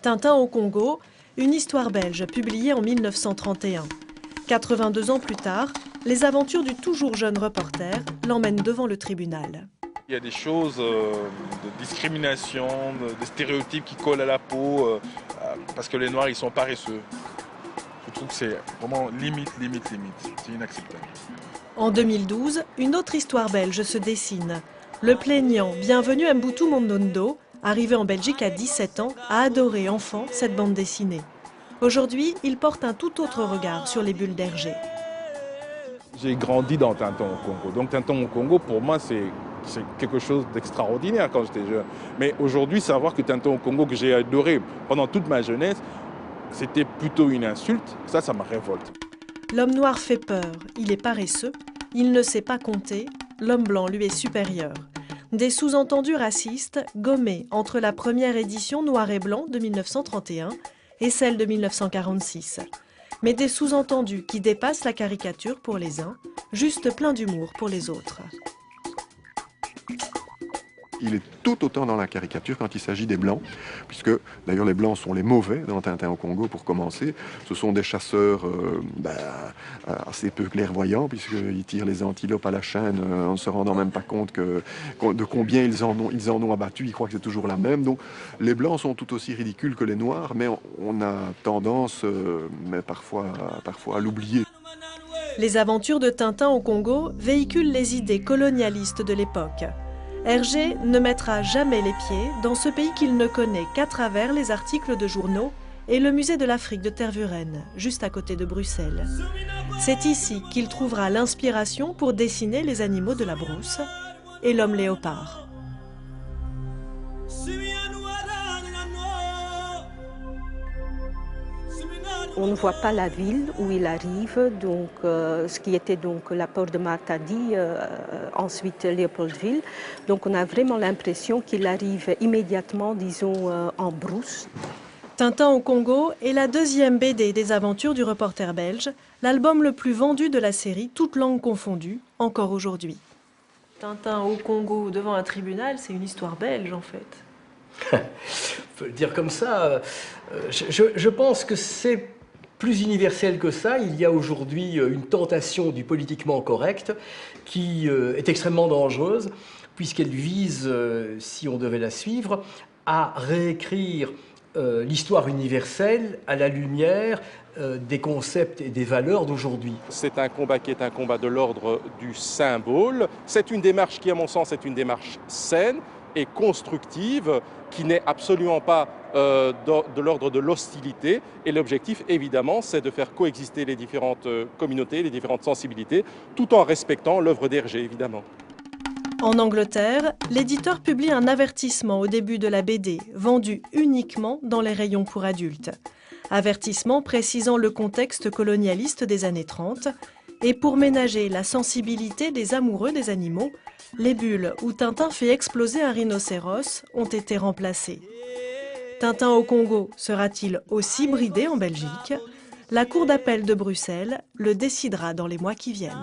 Tintin au Congo, une histoire belge publiée en 1931. 82 ans plus tard, les aventures du toujours jeune reporter l'emmènent devant le tribunal. Il y a des choses de discrimination, de stéréotypes qui collent à la peau, parce que les Noirs, ils sont paresseux. Je trouve que c'est vraiment limite. C'est inacceptable. En 2012, une autre histoire belge se dessine. Le plaignant Bienvenu Mboutou Mondondo, arrivé en Belgique à 17 ans, a adoré enfant cette bande dessinée. Aujourd'hui, il porte un tout autre regard sur les bulles d'Hergé. J'ai grandi dans Tintin au Congo. Donc Tintin au Congo, pour moi, c'est quelque chose d'extraordinaire quand j'étais jeune. Mais aujourd'hui, savoir que Tintin au Congo, que j'ai adoré pendant toute ma jeunesse, c'était plutôt une insulte, ça me révolte. L'homme noir fait peur, il est paresseux, il ne sait pas compter, l'homme blanc lui est supérieur. Des sous-entendus racistes gommés entre la première édition noir et blanc de 1931 et celle de 1946. Mais des sous-entendus qui dépassent la caricature pour les uns, juste plein d'humour pour les autres. Il est tout autant dans la caricature quand il s'agit des Blancs, puisque d'ailleurs les Blancs sont les mauvais dans Tintin au Congo pour commencer. Ce sont des chasseurs assez peu clairvoyants, puisqu'ils tirent les antilopes à la chaîne en ne se rendant même pas compte de combien ils en ont abattu. Ils croient que c'est toujours la même. Donc les Blancs sont tout aussi ridicules que les Noirs, mais on a tendance mais parfois à l'oublier. Les aventures de Tintin au Congo véhiculent les idées colonialistes de l'époque. Hergé ne mettra jamais les pieds dans ce pays qu'il ne connaît qu'à travers les articles de journaux et le musée de l'Afrique de Tervuren, juste à côté de Bruxelles. C'est ici qu'il trouvera l'inspiration pour dessiner les animaux de la brousse et l'homme léopard. On ne voit pas la ville où il arrive, donc, ce qui était donc la porte de Matadi, ensuite Léopoldville. Donc on a vraiment l'impression qu'il arrive immédiatement, disons, en brousse. Tintin au Congo est la deuxième BD des aventures du reporter belge, l'album le plus vendu de la série, toutes langues confondues, encore aujourd'hui. Tintin au Congo devant un tribunal, c'est une histoire belge en fait. On peut le dire comme ça. Je pense que c'est plus universel que ça. Il y a aujourd'hui une tentation du politiquement correct qui est extrêmement dangereuse, puisqu'elle vise, si on devait la suivre, à réécrire l'histoire universelle à la lumière des concepts et des valeurs d'aujourd'hui. C'est un combat qui est un combat de l'ordre du symbole. C'est une démarche qui, à mon sens, est une démarche saine et constructive, qui n'est absolument pas de l'ordre de l'hostilité. Et l'objectif, évidemment, c'est de faire coexister les différentes communautés, les différentes sensibilités, tout en respectant l'œuvre d'Hergé, évidemment. En Angleterre, l'éditeur publie un avertissement au début de la BD, vendu uniquement dans les rayons pour adultes. Avertissement précisant le contexte colonialiste des années 30. Et pour ménager la sensibilité des amoureux des animaux, les bulles où Tintin fait exploser un rhinocéros ont été remplacées. Tintin au Congo sera-t-il aussi bridé en Belgique? La Cour d'appel de Bruxelles le décidera dans les mois qui viennent.